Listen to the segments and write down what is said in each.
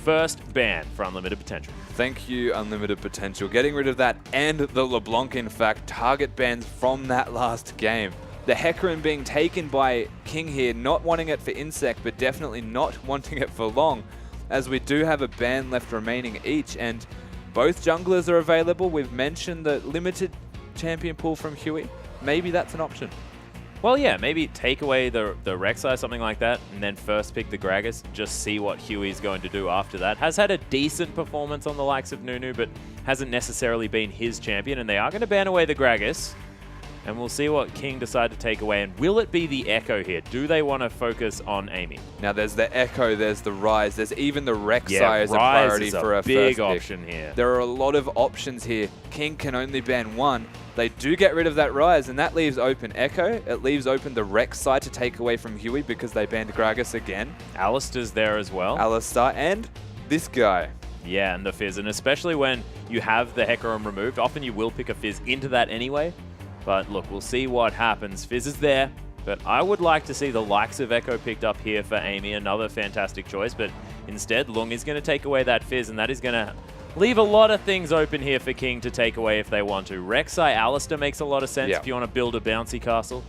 first ban for Unlimited Potential. Thank you, Unlimited Potential. Getting rid of that and the LeBlanc, in fact, target bans from that last game. The Hecarim being taken by King here, not wanting it for Insect, but definitely not wanting it for long, as we do have a ban left remaining each, and both junglers are available. We've mentioned the limited champion pool from Huey. Maybe that's an option. Well, yeah, maybe take away the Rek'Sai, something like that, and then first pick the Gragas, just see what Huey's going to do after that. Has had a decent performance on the likes of Nunu, but hasn't necessarily been his champion, and they are going to ban away the Gragas, and we'll see what King decide to take away. And will it be the Echo here? Do they want to focus on Amy? Now, there's the Echo, there's the Rise, there's even the Rek'Sai as a priority for a big first option pick. here. There are a lot of options here. King can only ban one. They do get rid of that Rise, and that leaves open Echo. It leaves open the Rek'Sai to take away from Huey because they banned Gragas again. Alistair's there as well. Alistar, and this guy. Yeah, and the Fizz. And especially when you have the Hecarim removed, often you will pick a Fizz into that anyway. But look, we'll see what happens. Fizz is there, but I would like to see the likes of Echo picked up here for Amy. Another fantastic choice, but instead, Lung is going to take away that Fizz, and that is going to leave a lot of things open here for King to take away if they want to. Rek'Sai Alistair makes a lot of sense if you want to build a bouncy castle,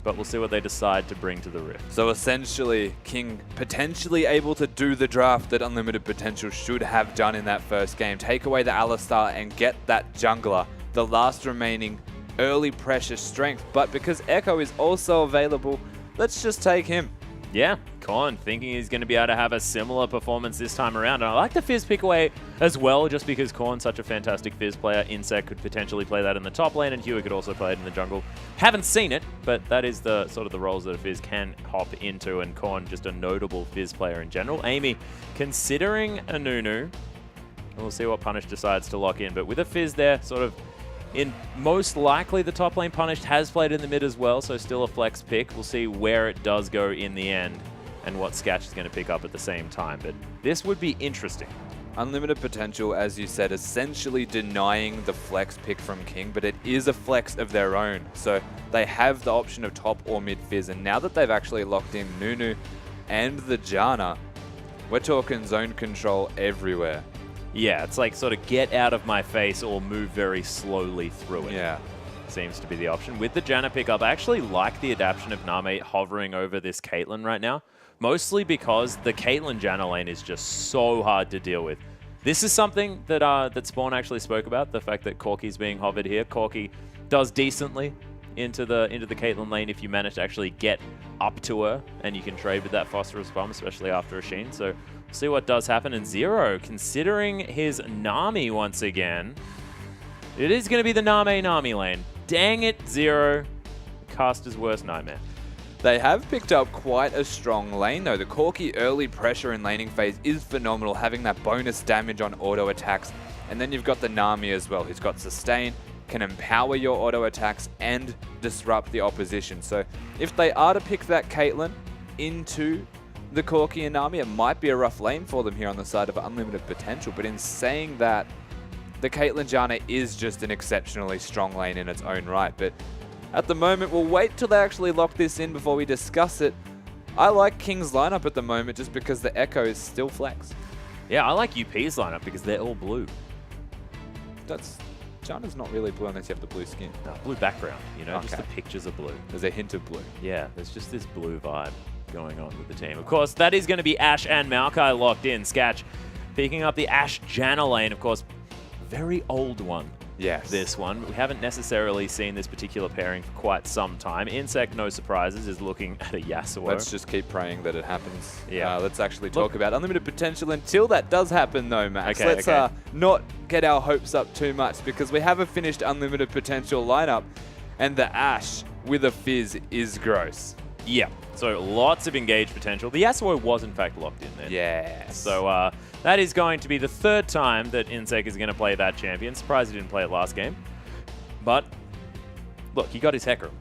but we'll see what they decide to bring to the Rift. So essentially, King potentially able to do the draft that Unlimited Potential should have done in that first game. Take away the Alistar and get that jungler, the last remaining early pressure strength. But because Echo is also available, let's just take him. Yeah, Korn thinking he's going to be able to have a similar performance this time around. And I like the Fizz pick away as well, just because Korn's such a fantastic Fizz player. Insect could potentially play that in the top lane, and Huey could also play it in the jungle. Haven't seen it, but that is the sort of the roles that a Fizz can hop into, and Korn just a notable Fizz player in general. Amy considering a Nunu, and we'll see what Punish decides to lock in. But with a Fizz there, sort of in most likely the top lane, Punished has played in the mid as well, so still a flex pick. We'll see where it does go in the end and what Sketch is going to pick up at the same time. But this would be interesting. Unlimited Potential, as you said, essentially denying the flex pick from King, but it is a flex of their own. So they have the option of top or mid Fizz, and now that they've actually locked in Nunu and the Janna, we're talking zone control everywhere. Yeah, it's like sort of get out of my face or move very slowly through it. Yeah. Seems to be the option. With the Janna pickup, I actually like the adaptation of Name hovering over this Caitlyn right now. Mostly because the Caitlyn Janna lane is just so hard to deal with. This is something that that Spawn actually spoke about, the fact that Corki's being hovered here. Corki does decently into the Caitlyn lane if you manage to actually get up to her, and you can trade with that Phosphorus Bomb, especially after a Sheen. So see what does happen. And Zero, considering his Nami once again, it is going to be the Nami lane. Dang it, Zero. Caster's worst nightmare. They have picked up quite a strong lane, though. The Corki early pressure in laning phase is phenomenal, having that bonus damage on auto attacks. And then you've got the Nami as well, who's got sustain, can empower your auto attacks and disrupt the opposition. So if they are to pick that Caitlyn into the Corki and Nami, it might be a rough lane for them here on the side of Unlimited Potential. But in saying that, the Caitlyn Janna is just an exceptionally strong lane in its own right. But at the moment, we'll wait till they actually lock this in before we discuss it. I like King's lineup at the moment just because the Echo is still flex. Yeah, I like UP's lineup because they're all blue. Janna's not really blue unless you have the blue skin. No, blue background, you know, Okay. just the pictures are blue. There's a hint of blue. Yeah, there's just this blue vibe going on with the team. Of course, that is going to be Ashe and Maokai locked in. Sketch picking up the Ashe Janna lane, of course, very old one. Yes. This one. We haven't necessarily seen this particular pairing for quite some time. Insect, no surprises, is looking at a Yasuo. Let's just keep praying that it happens. Yeah. Let's actually talk about Unlimited Potential until that does happen, though, Max. Okay, Let's not get our hopes up too much because we have a finished Unlimited Potential lineup, and the Ashe with a Fizz is gross. Yeah. So lots of engaged potential. The Yasuo was, in fact, locked in there. Yes. So that is going to be the third time that Insect is going to play that champion. Surprised he didn't play it last game. But, look, he got his Hecarim.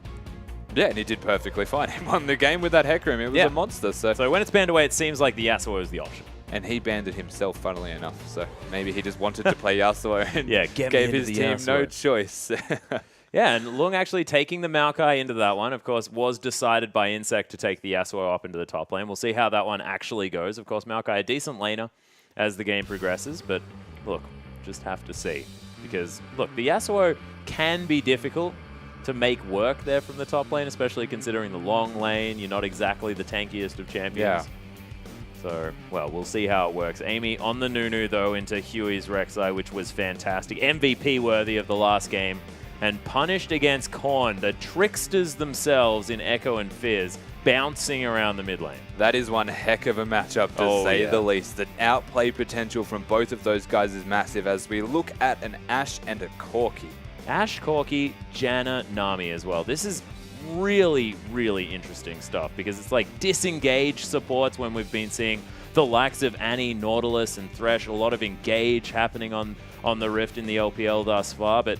Yeah, and he did perfectly fine. He won the game with that Hecarim. It was a monster. So when it's banned away, it seems like the Yasuo is the option. And he banned it himself, funnily enough. So maybe he just wanted to play Yasuo and gave his team no choice. Yeah, and Lung actually taking the Maokai into that one, of course, was decided by Insect to take the Yasuo up into the top lane. We'll see how that one actually goes. Of course, Maokai, a decent laner, as the game progresses. But look, just have to see. Because, look, the Yasuo can be difficult to make work there from the top lane, especially considering the long lane. You're not exactly the tankiest of champions. Yeah. So, well, we'll see how it works. Amy on the Nunu, though, into Huey's Rek'Sai, which was fantastic. MVP worthy of the last game. And punished against Korn, the tricksters themselves in Echo and Fizz, bouncing around the mid lane. That is one heck of a matchup, to say the least. The outplay potential from both of those guys is massive as we look at an Ashe and a Corki. Ashe, Corki, Janna, Nami as well. This is really, really interesting stuff because it's like disengage supports when we've been seeing the likes of Annie, Nautilus, and Thresh. A lot of engage happening on the Rift in the LPL thus far, but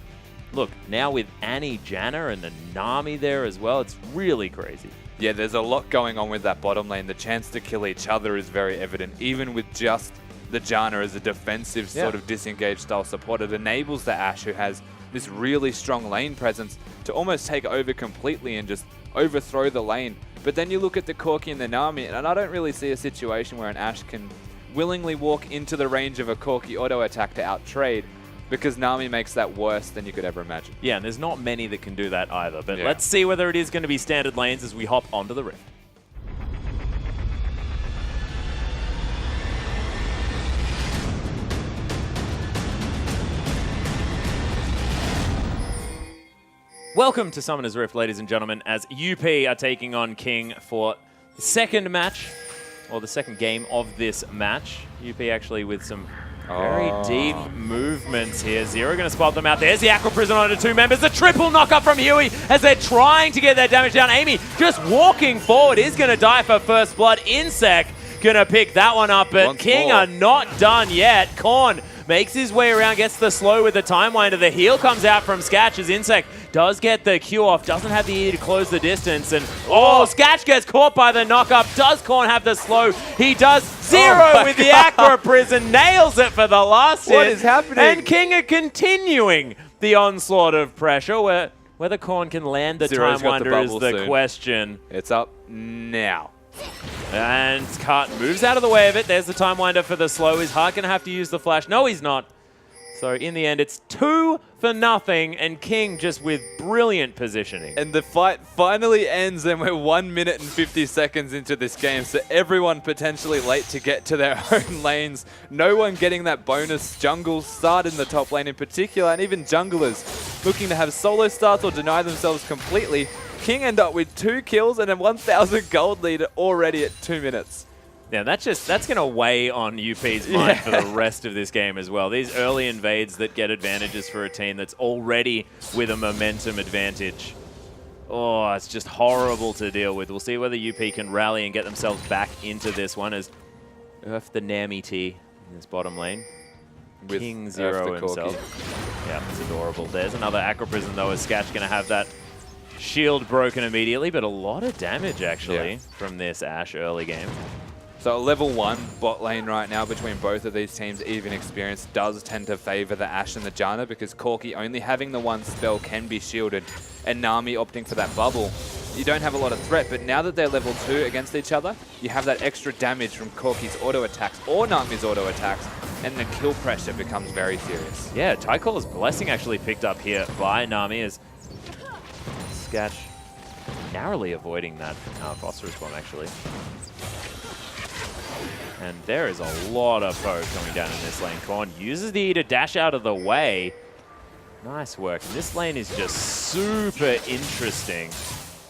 look, now with Annie, Janna, and the Nami there as well, it's really crazy. Yeah, there's a lot going on with that bottom lane. The chance to kill each other is very evident, even with just the Janna as a defensive sort of disengage style support. It enables the Ashe, who has this really strong lane presence, to almost take over completely and just overthrow the lane. But then you look at the Corki and the Nami, and I don't really see a situation where an Ashe can willingly walk into the range of a Corki auto attack to outtrade, because Nami makes that worse than you could ever imagine. Yeah, and there's not many that can do that either. But let's see whether it is going to be standard lanes as we hop onto the Rift. Welcome to Summoner's Rift, ladies and gentlemen, as UP are taking on King for the second match, or the second game of this match. UP actually with some very deep movements here. Zero going to spot them out. There's the Aqua Prison onto two members. The triple knockup from Huey as they're trying to get their damage down. Amy just walking forward is going to die for first blood. Insec going to pick that one up, but King are not done yet. Korn makes his way around, gets the slow with the time winder. The heal comes out from Sketch as Insec does get the Q off, doesn't have the E to close the distance, and Sketch gets caught by the knockup. Does Korn have the slow? He does. Zero with the Aqua Prison, nails it for the last hit. What is happening? And King are continuing the onslaught of pressure. Whether Korn can land the time winder is the question. It's up now. And Cut moves out of the way of it. There's the time winder for the slow. Is Hart going to have to use the flash? No, he's not. So in the end, it's 2-0, and King just with brilliant positioning. And the fight finally ends, and we're 1 minute and 50 seconds into this game, so everyone potentially late to get to their own lanes. No one getting that bonus jungle start in the top lane in particular, and even junglers looking to have solo starts or deny themselves completely. King end up with 2 kills and a 1,000 gold lead already at 2 minutes. Yeah, that's going to weigh on UP's mind for the rest of this game as well. These early invades that get advantages for a team that's already with a momentum advantage. Oh, it's just horrible to deal with. We'll see whether UP can rally and get themselves back into this one as Earth the Nami T in this bottom lane. With King Zero himself. Yeah, it's adorable. There's another Aqua Prison though, as Sketch going to have that shield broken immediately, but a lot of damage actually from this Ashe early game. So level 1 bot lane right now between both of these teams, even experience, does tend to favor the Ashe and the Janna, because Corki only having the one spell can be shielded, and Nami opting for that bubble. You don't have a lot of threat, but now that they're level 2 against each other, you have that extra damage from Corki's auto attacks or Nami's auto attacks, and the kill pressure becomes very serious. Yeah, Tycall's Blessing actually picked up here by Nami as Sketch narrowly avoiding that Phosphorus Bomb actually. And there is a lot of poke coming down in this lane. Korn uses the E to dash out of the way. Nice work. And this lane is just super interesting.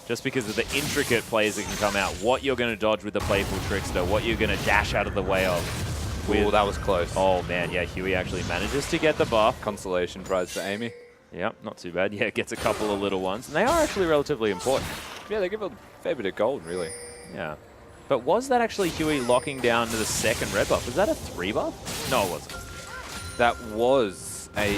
Just because of the intricate plays that can come out. What you're going to dodge with the Playful Trickster. What you're going to dash out of the way of. Ooh, that was close. Oh man, yeah, Huey actually manages to get the buff. Consolation prize for Amy. Yep, not too bad. Yeah, gets a couple of little ones. And they are actually relatively important. Yeah, they give a fair bit of gold, really. Yeah. But was that actually Huey locking down to the second red buff? Was that a 3 buff? No, it wasn't. That was a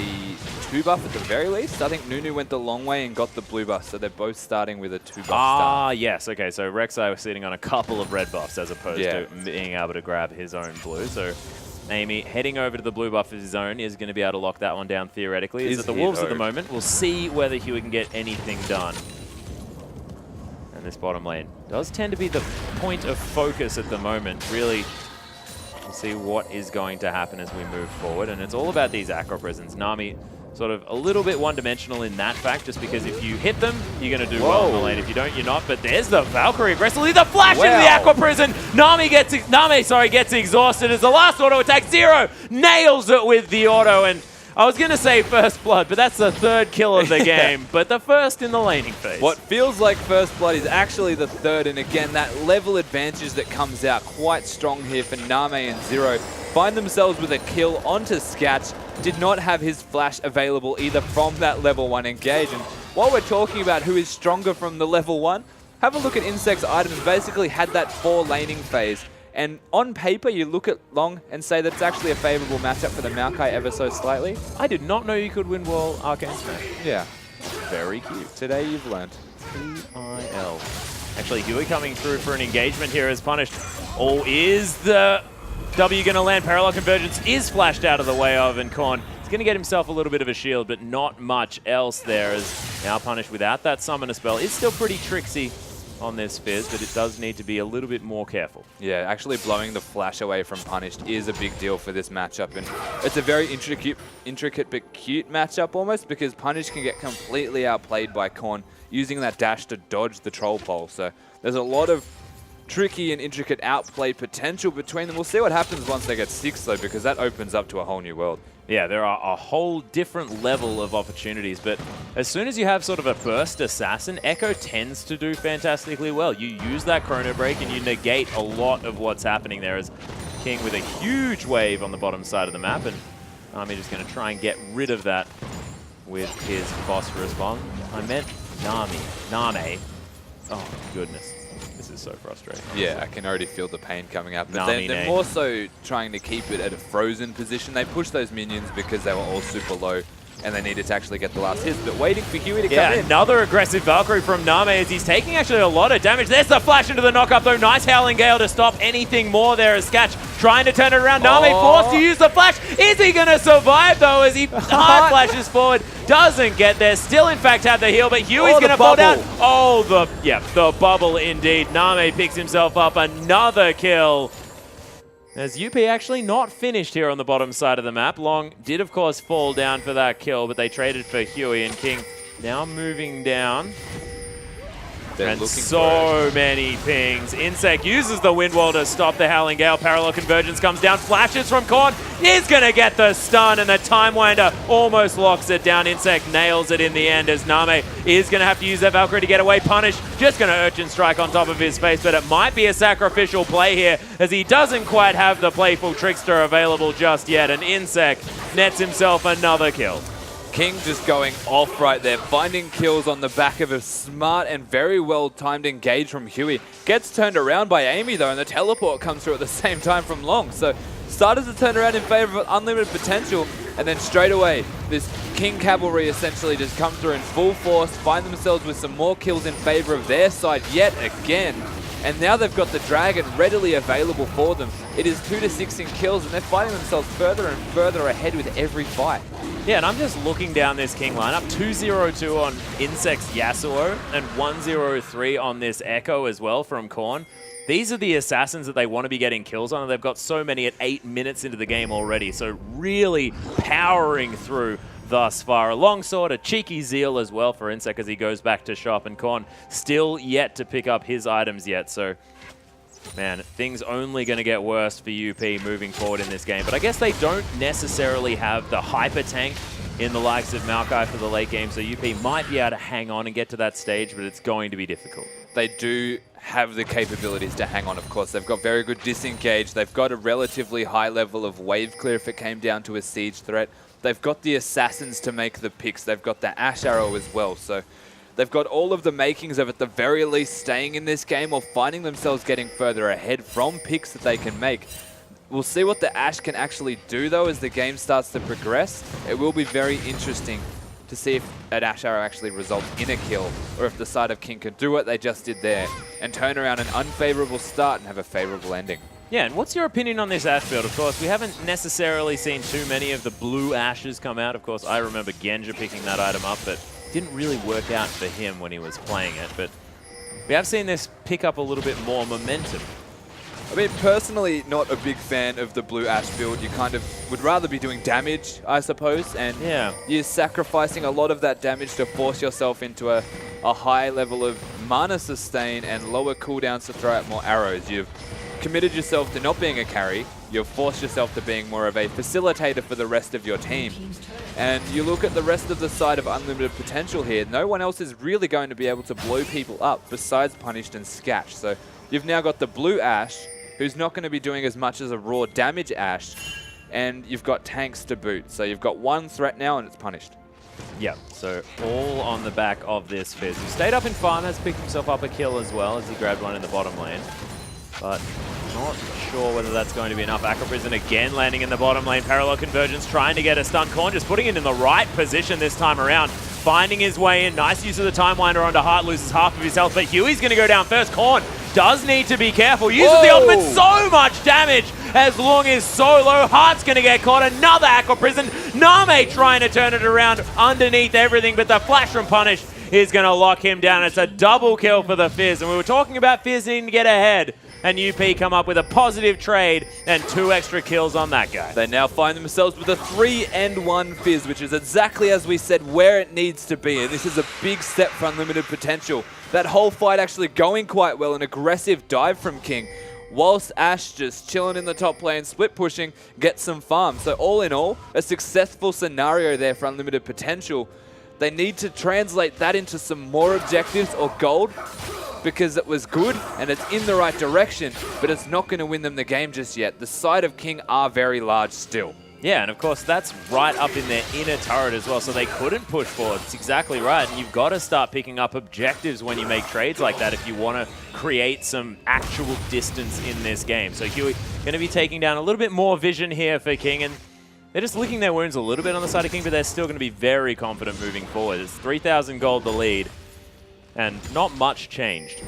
2 buff at the very least. I think Nunu went the long way and got the blue buff, so they're both starting with a 2 buff start. Yes. Okay, so Rek'Sai was sitting on a couple of red buffs as opposed to being able to grab his own blue. So Amy heading over to the blue buff of his own is going to be able to lock that one down theoretically. He's at the Wolves at the moment. We'll see whether Huey can get anything done. And this bottom lane does tend to be the point of focus at the moment. Really We'll see what is going to happen as we move forward. And it's all about these acro prisons. Nami sort of a little bit one-dimensional in that fact, just because if you hit them, you're going to do well in the lane. If you don't, you're not. But there's the Valkyrie aggressively. The flash into the aqua prison. Nami gets exhausted as the last auto attack. Zero nails it with the auto. And I was going to say first blood, but that's the third kill of the game. But the first in the laning phase. What feels like first blood is actually the third. And again, that level advantage that comes out quite strong here for Name and Zero. Find themselves with a kill onto Sketch. Did not have his flash available either from that level 1 engage. And while we're talking about who is stronger from the level 1, have a look at Insect's items. Basically had that 4 laning phase. And on paper, you look at Long and say that it's actually a favorable matchup for the Maokai ever so slightly. I did not know you could win wall Arcane Smash. Yeah. Very cute. Today you've learned. TIL. Actually, Huey coming through for an engagement here is punished. Oh, is the W going to land? Parallel Convergence is flashed out of the way of, and Korn is going to get himself a little bit of a shield, but not much else there, as now punished without that summoner spell. It's still pretty tricksy on this Fizz, but it does need to be a little bit more careful. Yeah, actually blowing the flash away from Punished is a big deal for this matchup, and it's a very intricate but cute matchup almost, because Punished can get completely outplayed by Korn using that dash to dodge the troll pole. So there's a lot of tricky and intricate outplay potential between them. We'll see what happens once they get 6 though, because that opens up to a whole new world. Yeah, there are a whole different level of opportunities, but as soon as you have sort of a burst assassin, Echo tends to do fantastically well. You use that chrono break and you negate a lot of what's happening there, as King with a huge wave on the bottom side of the map, and Nami just going to try and get rid of that with his phosphorus bomb. I meant Name. Oh, goodness. This is so frustrating. Yeah, I can already feel the pain coming up. But Nami they're more so trying to keep it at a frozen position. They pushed those minions because they were all super low and they needed to actually get the last hits, but waiting for Huey to come in. Another aggressive Valkyrie from Name, as he's taking actually a lot of damage. There's the flash into the knockup though. Nice Howling Gale to stop anything more there, as Sketch trying to turn it around. Name forced to use the flash. Is he going to survive though, as he hard flashes forward? Doesn't get there. Still in fact have the heal, but Huey's going to fall down. Oh, the bubble indeed. Name picks himself up another kill. As UP actually not finished here on the bottom side of the map. Long did, of course, fall down for that kill, but they traded for Huey, and King now moving down. They're and so many pings. Insect uses the Wind Wall to stop the Howling Gale. Parallel Convergence comes down. Flashes from Korn. Is going to get the stun, and the Time Winder almost locks it down. Insect nails it in the end, as Name is going to have to use that Valkyrie to get away. Punish just going to Urchin Strike on top of his face, but it might be a sacrificial play here, as he doesn't quite have the Playful Trickster available just yet, and Insect nets himself another kill. King just going off right there, finding kills on the back of a smart and very well-timed engage from Huey. Gets turned around by Amy though, and the teleport comes through at the same time from Long. So started to turn around in favor of unlimited potential, and then straight away, this King Cavalry essentially just come through in full force, find themselves with some more kills in favor of their side yet again. And now they've got the Dragon readily available for them. It is 2 to 6 in kills, and they're finding themselves further and further ahead with every fight. Yeah, and I'm just looking down this King lineup. 2-0-2 on Insect's Yasuo, and 1-0-3 on this Echo as well from Korn. These are the assassins that they want to be getting kills on, and they've got so many at 8 minutes into the game already. So really powering through thus far. A longsword, a cheeky Zeal as well for Insect as he goes back to shop, and Korn still yet to pick up his items yet. So, man, things only going to get worse for UP moving forward in this game. But I guess they don't necessarily have the hyper tank in the likes of Maokai for the late game, so UP might be able to hang on and get to that stage, but it's going to be difficult. They do have the capabilities to hang on, of course. They've got very good disengage. They've got a relatively high level of wave clear if it came down to a siege threat. They've got the assassins to make the picks. They've got the Ash Arrow as well. So they've got all of the makings of at the very least staying in this game or finding themselves getting further ahead from picks that they can make. We'll see what the Ash can actually do though as the game starts to progress. It will be very interesting to see if an Ash Arrow actually results in a kill, or if the side of King can do what they just did there and turn around an unfavorable start and have a favorable ending. Yeah, and what's your opinion on this Ash build? Of course, we haven't necessarily seen too many of the blue Ashes come out. Of course, I remember Genja picking that item up, but didn't really work out for him when he was playing it. But we have seen this pick up a little bit more momentum. I mean, personally, not a big fan of the blue Ash build. You kind of would rather be doing damage, I suppose, and you're sacrificing a lot of that damage to force yourself into a high level of mana sustain and lower cooldowns to throw out more arrows. You've committed yourself to not being a carry. You've forced yourself to being more of a facilitator for the rest of your team. And you look at the rest of the side of unlimited potential here, no one else is really going to be able to blow people up besides Punished and Scatch. So you've now got the blue Ash, who's not going to be doing as much as a raw damage Ash, and you've got tanks to boot. So you've got one threat now, and it's Punished. Yep, so all on the back of this Fizz. He stayed up in farm, has picked himself up a kill as well as he grabbed one in the bottom lane. But not sure whether that's going to be enough. Acro Prison again landing in the bottom lane. Parallel Convergence trying to get a stun. Korn just putting it in the right position this time around. Finding his way in. Nice use of the Time Winder onto Heart. Loses half of his health, but Huey's going to go down first. Korn does need to be careful. Uses the ultimate, so much damage as long as solo. Heart's going to get caught. Another Aqua Prison. Name trying to turn it around underneath everything, but the flash from Punish is going to lock him down. It's a double kill for the Fizz, and we were talking about Fizz needing to get ahead. And UP come up with a positive trade and 2 extra kills on that guy. They now find themselves with a 3-1 Fizz, which is exactly as we said where it needs to be. And this is a big step for unlimited potential. That whole fight actually going quite well. An aggressive dive from King. Whilst Ash just chilling in the top lane, split pushing, gets some farm. So all in all, a successful scenario there for unlimited potential. They need to translate that into some more objectives or gold, because it was good and it's in the right direction, but it's not going to win them the game just yet. The side of King are very large still. Yeah, and of course that's right up in their inner turret as well, so they couldn't push forward. It's exactly right, and you've got to start picking up objectives when you make trades like that if you want to create some actual distance in this game. So Huey going to be taking down a little bit more vision here for King, and they're just licking their wounds a little bit on the side of King, but they're still going to be very confident moving forward. It's 3,000 gold the lead. And not much changed.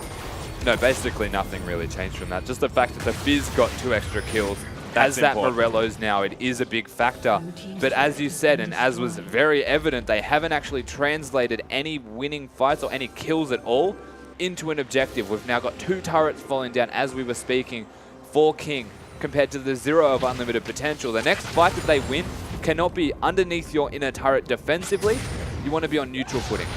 No, basically nothing really changed from that. Just the fact that the Fizz got 2 extra kills. That's as that important. Morello's now, it is a big factor. But as you said, and as was very evident, they haven't actually translated any winning fights or any kills at all into an objective. We've now got 2 turrets falling down as we were speaking for King, compared to the 0 of unlimited potential. The next fight that they win cannot be underneath your inner turret defensively. You want to be on neutral footing.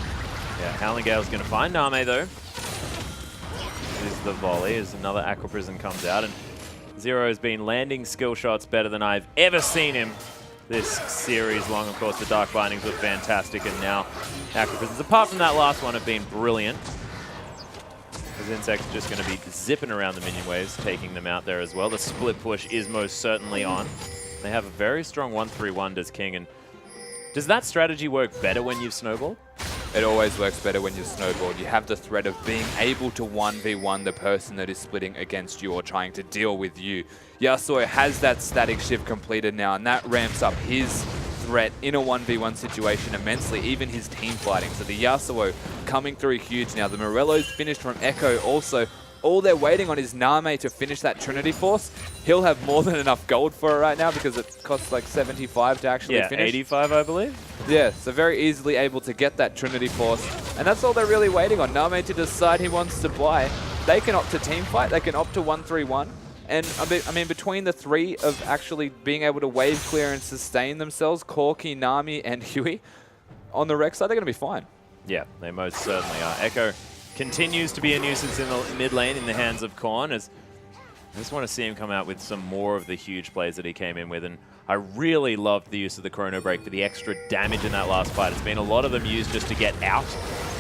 Yeah, Howling Gale's going to find Name, though. This is the volley as another Aqua Prison comes out. And Zero has been landing skill shots better than I've ever seen him this series long. Of course, the Dark Bindings were fantastic, and now Aqua Prisons, apart from that last one, have been brilliant. As Insect's just going to be zipping around the minion waves, taking them out there as well. The split push is most certainly on. They have a very strong 1-3-1, does King. And does that strategy work better when you've snowballed? It always works better when you're snowboard. You have the threat of being able to 1v1 the person that is splitting against you or trying to deal with you. Yasuo has that static shift completed now, and that ramps up his threat in a 1v1 situation immensely, even his team fighting. So the Yasuo coming through huge now. The Morello's finished from Echo also. All they're waiting on is Name to finish that Trinity Force. He'll have more than enough gold for it right now because it costs like 75 to actually finish. Yeah, 85 I believe. Yeah, so very easily able to get that Trinity Force. And that's all they're really waiting on. Name to decide he wants to buy. They can opt to team fight. They can opt to 1-3-1. And I mean, between the 3 of actually being able to wave clear and sustain themselves, Corki, Nami, and Huey, on the rec side, they're going to be fine. Yeah, they most certainly are. Echo continues to be a nuisance in the mid lane in the hands of Korn, as I just want to see him come out with some more of the huge plays that he came in with, and I really loved the use of the Chrono Break for the extra damage in that last fight. It's been a lot of them used just to get out,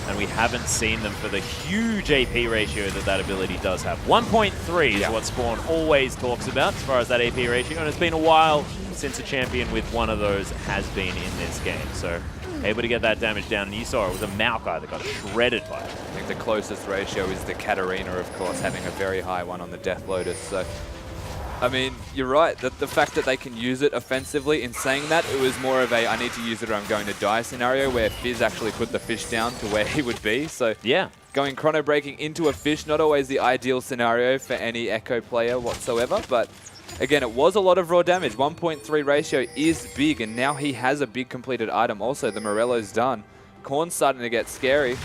and we haven't seen them for the huge AP ratio that that ability does have. 1.3 is what Spawn always talks about as far as that AP ratio, and it's been a while since a champion with one of those has been in this game. So able to get that damage down, and you saw it was a Maokai that got shredded by it. I think the closest ratio is the Katarina, of course, having a very high one on the Death Lotus. So, I mean, you're right. The fact that they can use it offensively, in saying that, it was more of a I need to use it or I'm going to die scenario, where Fizz actually put the fish down to where he would be. So yeah, going chrono breaking into a fish, not always the ideal scenario for any Echo player whatsoever, but again, it was a lot of raw damage. 1.3 ratio is big, and now he has a big completed item. Also, the Morello's done. Korn's starting to get scary.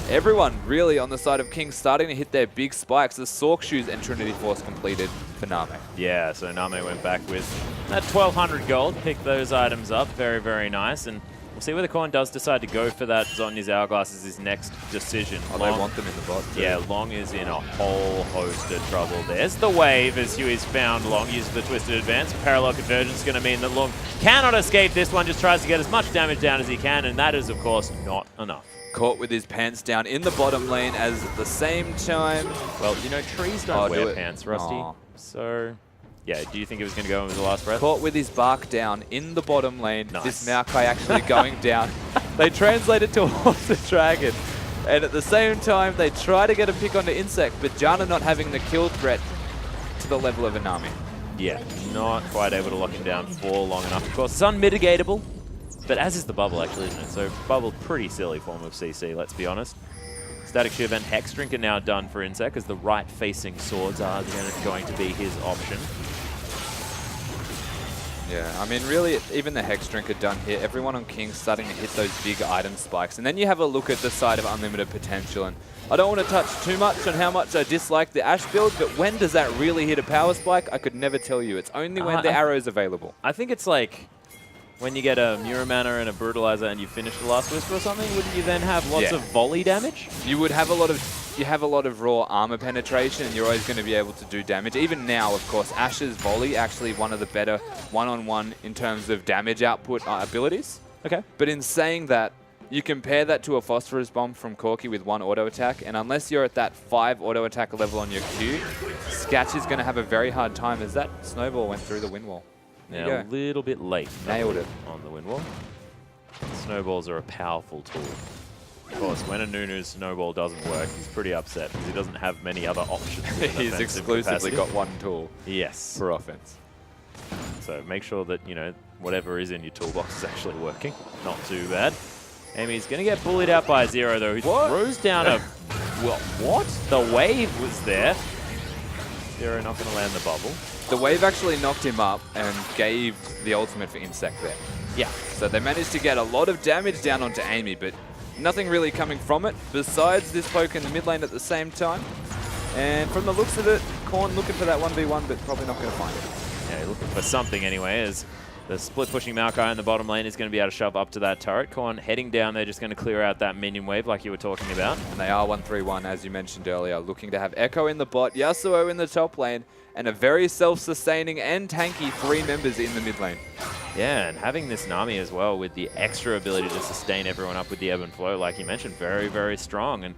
everyone really on the side of King starting to hit their big spikes. The Sork Shoes and Trinity Force completed for Name. Yeah, so Name went back with that 1,200 gold, picked those items up. Very, very nice. And we'll see whether Korn does decide to go for that Zhonya's Hourglass as his next decision. Oh, they want them in the bot too. Yeah, Long is in a whole host of trouble. There's the wave as Huey's found Long, uses the Twisted Advance. Parallel Convergence is going to mean that Long cannot escape this one, just tries to get as much damage down as he can, and that is, of course, not enough. Caught with his pants down in the bottom lane as at the same time... Well, you know, trees don't wear pants, Rusty. So, yeah, do you think it was going to go in with the last breath? Caught with his bark down in the bottom lane. Nice. This Maokai actually going down. They translate it towards the Dragon. And at the same time, they try to get a pick onto Insect, but Janna not having the kill threat to the level of Anami. Yeah, not quite able to lock him down for long enough. Of course, it's unmitigatable, but as is the bubble, actually, isn't it? So, bubble, pretty silly form of CC, let's be honest. Static Shiv and Hex Drink are now done for Insect, as the right-facing swords are going to be his option. Yeah, I mean, really, even the Hex Drink are done here. Everyone on King starting to hit those big item spikes. And then you have a look at the side of Unlimited Potential. And I don't want to touch too much on how much I dislike the Ashe build, but when does that really hit a power spike? I could never tell you. It's only when the arrow is available. I think it's like when you get a Mirror Mana and a Brutalizer and you finish the Last Whisper or something, wouldn't you then have lots of volley damage? You would have a lot of raw armor penetration, and you're always going to be able to do damage. Even now, of course, Ashe's volley actually one of the better one-on-one in terms of damage output abilities. Okay. But in saying that, you compare that to a Phosphorus Bomb from Corki with 1 auto attack, and unless you're at that 5 auto attack level on your Q, Sketch is going to have a very hard time as that Snowball went through the wind wall. Now, a little bit late. Nailed it. On the wind wall. Snowballs are a powerful tool. Of course, when a Nunu's Snowball doesn't work, he's pretty upset because he doesn't have many other options. He's exclusively got one tool. Yes. For offense. So make sure that, you know, whatever is in your toolbox is actually working. Not too bad. Amy's going to get bullied out by Zero, though. He throws down a... Well, what? The wave was there. Zero not going to land the bubble. The wave actually knocked him up and gave the ultimate for Insect there. Yeah. So they managed to get a lot of damage down onto Amy, but nothing really coming from it besides this poke in the mid lane at the same time. And from the looks of it, Korn looking for that 1v1, but probably not going to find it. Yeah, looking for something anyway, as the split-pushing Maokai in the bottom lane is going to be able to shove up to that turret. Korn heading down there, just going to clear out that minion wave like you were talking about. And they are 1-3-1, as you mentioned earlier, looking to have Echo in the bot, Yasuo in the top lane, and a very self-sustaining and tanky 3 members in the mid lane. Yeah, and having this Nami as well with the extra ability to sustain everyone up with the ebb and flow, like you mentioned, very, very strong. And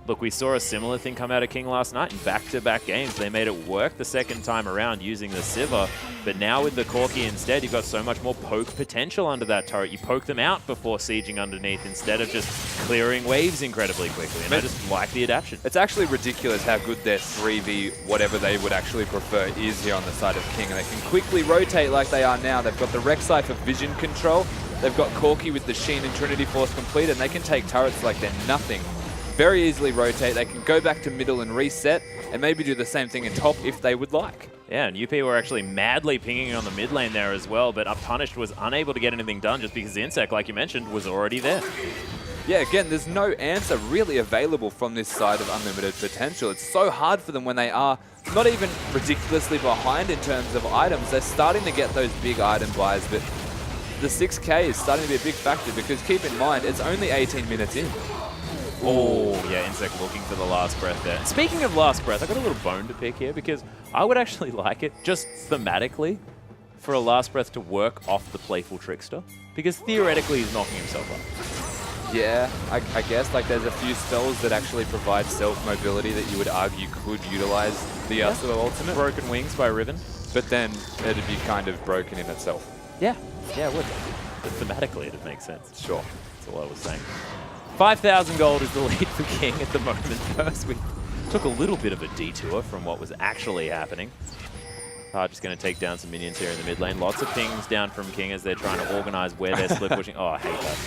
look, we saw a similar thing come out of King last night in back-to-back games. They made it work the second time around using the Sivir, but now with the Corki instead, you've got so much more poke potential under that turret. You poke them out before sieging underneath instead of just clearing waves incredibly quickly, and I just like the adaptation. It's actually ridiculous how good their 3v, whatever they would actually prefer, is here on the side of King, and they can quickly rotate like they are now. They've got the Rek'Sai for vision control, they've got Corki with the Sheen and Trinity Force completed, and they can take turrets like they're nothing. Very easily rotate, they can go back to middle and reset, and maybe do the same thing in top if they would like. Yeah, and UP were actually madly pinging on the mid lane there as well, but Unpunished was unable to get anything done just because the Insect, like you mentioned, was already there. Yeah, again, there's no answer really available from this side of Unlimited Potential. It's so hard for them when they are not even ridiculously behind in terms of items. They're starting to get those big item buys, but the 6K is starting to be a big factor because keep in mind, it's only 18 minutes in. Oh, yeah, Insect looking for the last breath there. Speaking of last breath, I've got a little bone to pick here because I would actually like it, just thematically, for a last breath to work off the Playful Trickster, because theoretically he's knocking himself up. Yeah, I guess like there's a few spells that actually provide self-mobility that you would argue could utilize the Yasuo ultimate. Broken Wings by Riven. But then it'd be kind of broken in itself. Yeah, it would. But thematically it'd make sense. Sure. That's all I was saying. 5,000 gold is the lead for King at the moment. First, we took a little bit of a detour from what was actually happening. Just going to take down some minions here in the mid lane. Lots of pings down from King as they're trying to organize where they're split pushing. Oh, I hate that.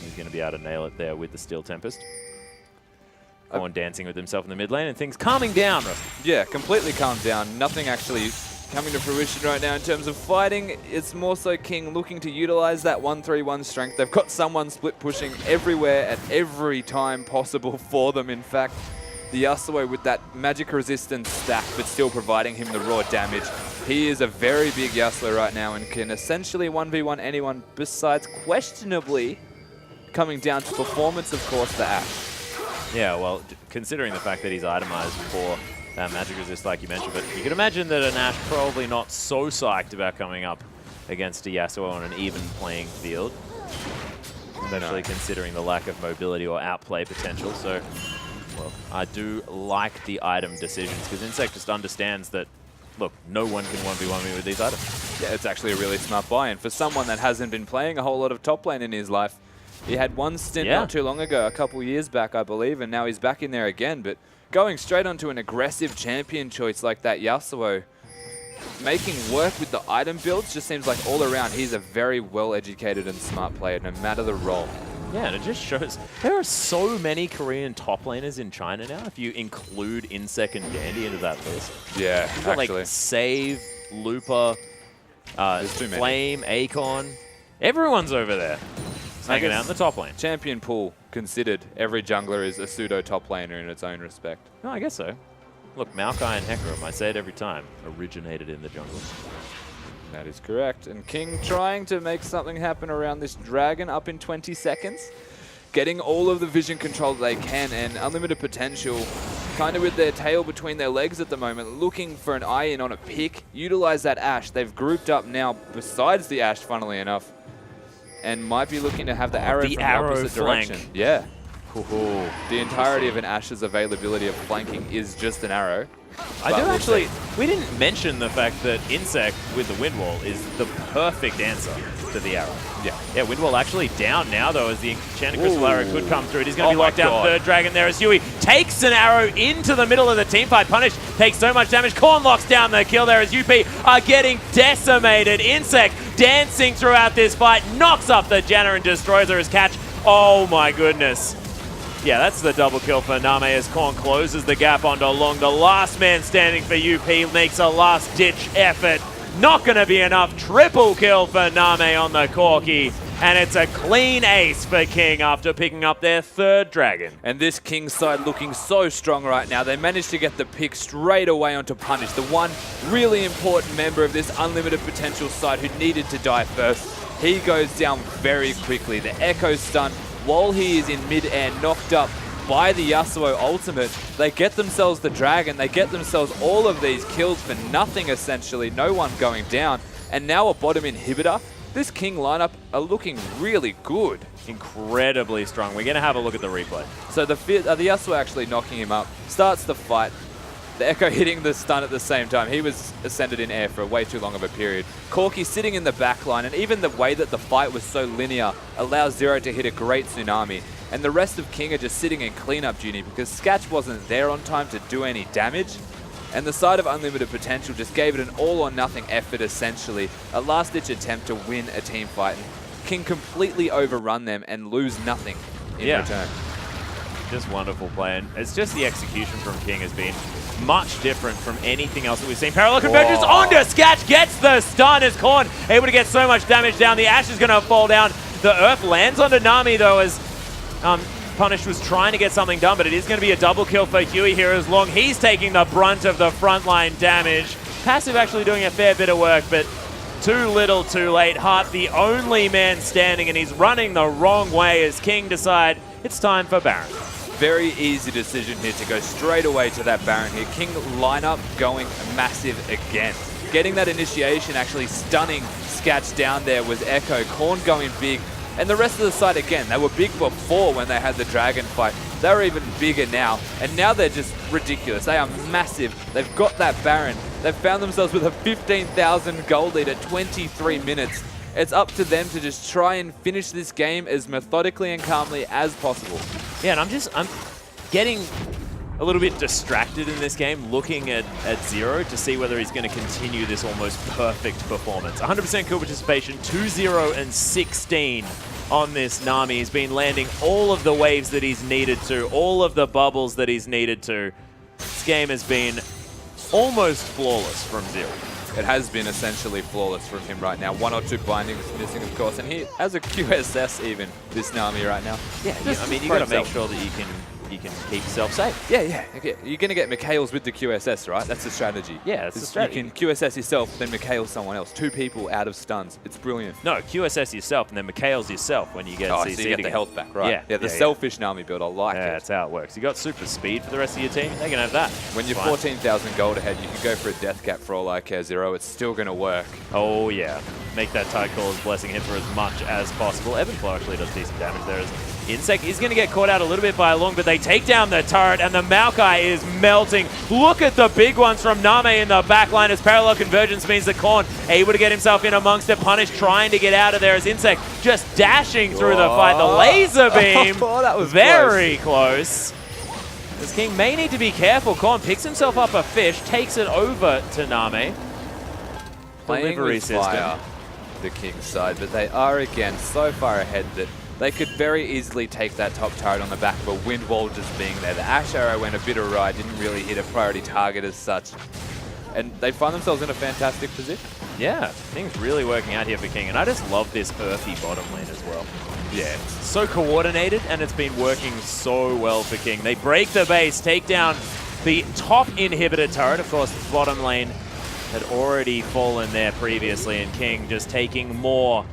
He's going to be able to nail it there with the Steel Tempest. Korn dancing with himself in the mid lane and things calming down, Rusty. Yeah, completely calmed down. Nothing actually coming to fruition right now in terms of fighting. It's more so King looking to utilize that 1-3-1 strength. They've got someone split pushing everywhere at every time possible for them. In fact, the Yasuo with that magic resistance stack, but still providing him the raw damage. He is a very big Yasuo right now and can essentially 1v1 anyone besides questionably coming down to performance, of course, the Ashe. Yeah, well, considering the fact that he's itemized for that magic resist, like you mentioned, but you can imagine that an Ashe probably not so psyched about coming up against a Yasuo on an even playing field, especially considering the lack of mobility or outplay potential. So, well, I do like the item decisions because Insect just understands that, look, no one can 1v1 me with these items. Yeah, it's actually a really smart buy. And for someone that hasn't been playing a whole lot of top lane in his life, he had one stint not too long ago, a couple years back, I believe, and now he's back in there again. But going straight onto an aggressive champion choice like that Yasuo, making work with the item builds just seems like all around he's a very well-educated and smart player, no matter the role. Yeah, and it just shows there are so many Korean top laners in China now, if you include Insec and Dandy into that list. Yeah, You've got like Save, Looper, Flame, Akon. Everyone's over there. Hanging out in the top lane. Champion pool considered, every jungler is a pseudo top laner in its own respect. No, I guess so. Look, Maokai and Hecarim, I say it every time, originated in the jungle. That is correct. And King trying to make something happen around this dragon up in 20 seconds. Getting all of the vision control that they can and unlimited potential, kind of with their tail between their legs at the moment, looking for an eye in on a pick. Utilize that Ashe. They've grouped up now besides the Ashe, funnily enough, and might be looking to have the arrow from the opposite direction. Yeah. The entirety of an Ashe's availability of flanking is just an arrow. I do actually, we didn't mention the fact that Insect with the wind wall is the perfect answer to the arrow. Yeah, wind wall actually down now though, as the enchanted crystal arrow could come through. He's going to be locked down third dragon there as Huey takes an arrow into the middle of the team fight. Punish takes so much damage. Korn locks down the kill there as UP are getting decimated. Insect dancing throughout this fight, knocks up the Janna and destroys her as catch. Oh my goodness. Yeah, that's the double kill for Name as Korn closes the gap onto Long. The last man standing for UP makes a last-ditch effort. Not going to be enough. Triple kill for Name on the Corki. And it's a clean ace for King after picking up their third dragon. And this King side looking so strong right now. They managed to get the pick straight away onto Punish, the one really important member of this unlimited potential side who needed to die first. He goes down very quickly. The Echo stun, while he is in mid-air, knocked up by the Yasuo ultimate. They get themselves the dragon. They get themselves all of these kills for nothing, essentially. No one going down. And now a bottom inhibitor. This King lineup are looking really good. Incredibly strong. We're going to have a look at the replay. So the Yasuo actually knocking him up, starts the fight. The Echo hitting the stun at the same time. He was ascended in air for way too long of a period. Corki sitting in the back line, and even the way that the fight was so linear allows Zero to hit a great tsunami. And the rest of King are just sitting in cleanup duty because Sketch wasn't there on time to do any damage. And the side of Unlimited Potential just gave it an all-or-nothing effort, essentially. A last-ditch attempt to win a team fight. And King completely overrun them and lose nothing in return. Just wonderful play. And it's just the execution from King has been much different from anything else that we've seen. Parallel convergence onto Sketch, gets the stun as Korn able to get so much damage down. The Ashe is going to fall down. The Earth lands onto Nami though as Punish was trying to get something done, but it is going to be a double kill for Huey here as Long. He's taking the brunt of the frontline damage. Passive actually doing a fair bit of work, but too little too late. Hart the only man standing, and he's running the wrong way as King decide it's time for Baron. Very easy decision here to go straight away to that Baron here. King lineup going massive again. Getting that initiation, actually stunning Sketch down there was Echo. Korn going big. And the rest of the side, again, they were big before when they had the dragon fight. They're even bigger now. And now they're just ridiculous. They are massive. They've got that Baron. They've found themselves with a 15,000 gold lead at 23 minutes. It's up to them to just try and finish this game as methodically and calmly as possible. Yeah, and I'm getting a little bit distracted in this game, looking at Zero to see whether he's going to continue this almost perfect performance. 100% kill participation, 2-0 and 16 on this Nami. He's been landing all of the waves that he's needed to, all of the bubbles that he's needed to. This game has been almost flawless from Zero. it has been essentially flawless from him right now. 1 or 2 bindings missing, of course, and he has a QSS even, this Nami right now. Yeah, I mean, you got to make sure that you can keep yourself safe. Yeah. Okay. You're going to get Mikhail's with the QSS, right? That's the strategy. Yeah, that's the strategy. You can QSS yourself, then Mikhail's someone else. 2 people out of stuns. It's brilliant. No, QSS yourself, and then Mikhail's yourself when you get CC'd so you get the health back, right? Yeah, the selfish Nami build, I like it. Yeah, that's how it works. You got super speed for the rest of your team, they can have that. When you're 14,000 gold ahead, you can go for a death cap for all I care, Zero. It's still going to work. Oh, yeah. Make that Tide Caller's Blessing hit for as much as possible. Evanflow actually does decent damage there. As Insect is going to get caught out a little bit by Lung, but they take down the turret, and the Maokai is melting. Look at the big ones from Name in the back line as parallel convergence means that Korn able to get himself in amongst it. Punish trying to get out of there as Insect just dashing through the fight. The laser beam, that was very close. This King may need to be careful. Korn picks himself up a fish, takes it over to Name. Playing with fire, the King's side, but they are again so far ahead that they could very easily take that top turret on the back of a wind wall just being there. The Ash Arrow went a bit awry, didn't really hit a priority target as such. And they find themselves in a fantastic position. Yeah, things really working out here for King. And I just love this earthy bottom lane as well. Yeah, so coordinated, and it's been working so well for King. They break the base, take down the top inhibitor turret. Of course, the bottom lane had already fallen there previously, and King just taking more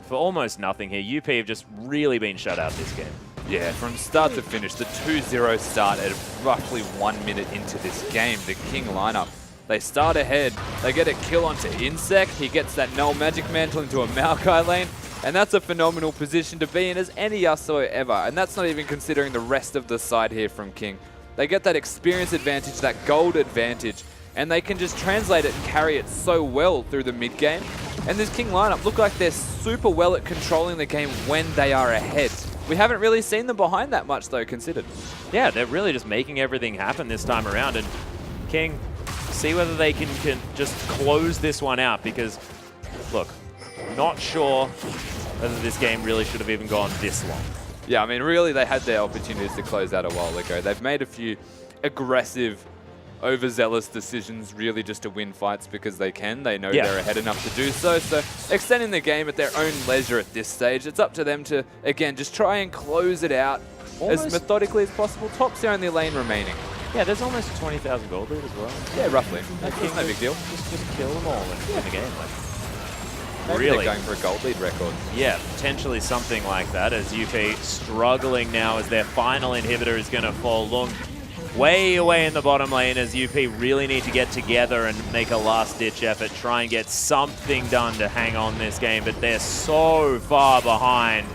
for almost nothing here. UP have just really been shut out this game. Yeah, from start to finish, the 2-0 start at roughly 1 minute into this game. The King lineup, they start ahead, they get a kill onto Insect, he gets that Null Magic Mantle into a Maokai lane, and that's a phenomenal position to be in as any Yasuo ever, and that's not even considering the rest of the side here from King. They get that experience advantage, that gold advantage, and they can just translate it and carry it so well through the mid game. And this King lineup look like they're super well at controlling the game when they are ahead. We haven't really seen them behind that much though, considered. Yeah, they're really just making everything happen this time around. And King, see whether they can just close this one out, because, look, not sure whether this game really should have even gone this long. Yeah, I mean, really, they had their opportunities to close out a while ago. They've made a few aggressive, overzealous decisions really just to win fights because they can. They know they're ahead enough to do so. So extending the game at their own leisure at this stage, it's up to them to, again, just try and close it out as methodically as possible. Top's the only lane remaining. Yeah, there's almost a 20,000 gold lead as well. Yeah, roughly. That's no big deal. Just kill them all in the game. Like, maybe really they're going for a gold lead record. Yeah, potentially something like that, as UP struggling now as their final inhibitor is going to fall. Lung way away in the bottom lane as UP really need to get together and make a last-ditch effort, try and get something done to hang on this game, but they're so far behind.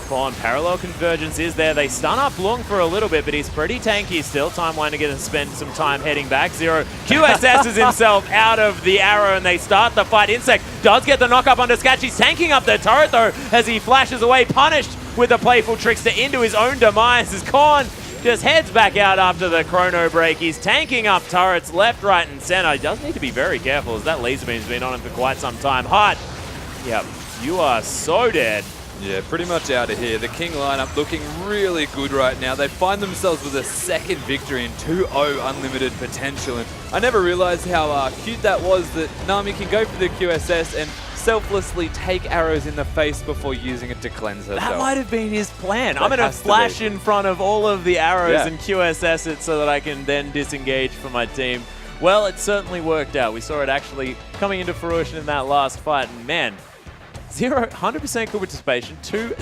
Korn, parallel convergence is there. They stun up Lung for a little bit, but he's pretty tanky still. Timeline to get and spend some time heading back. Zero QSS's himself out of the arrow, and they start the fight. Insect does get the knock up onto Sketch. He's tanking up the turret, though, as he flashes away, punished with a playful trickster into his own demise as Korn just heads back out after the chrono break. He's tanking up turrets left, right, and center. He does need to be very careful as that laser beam's been on him for quite some time. Hart, yep, you are so dead. Yeah, pretty much out of here. The King lineup looking really good right now. They find themselves with a second victory and 2-0 unlimited potential. And I never realized how cute that was that Nami can go for the QSS and selflessly take arrows in the face before using it to cleanse herself. That might have been his plan. I'm going to flash in front of all of the arrows and QSS it so that I can then disengage for my team. Well, it certainly worked out. We saw it actually coming into fruition in that last fight. And man, 100% good participation, 2-0 and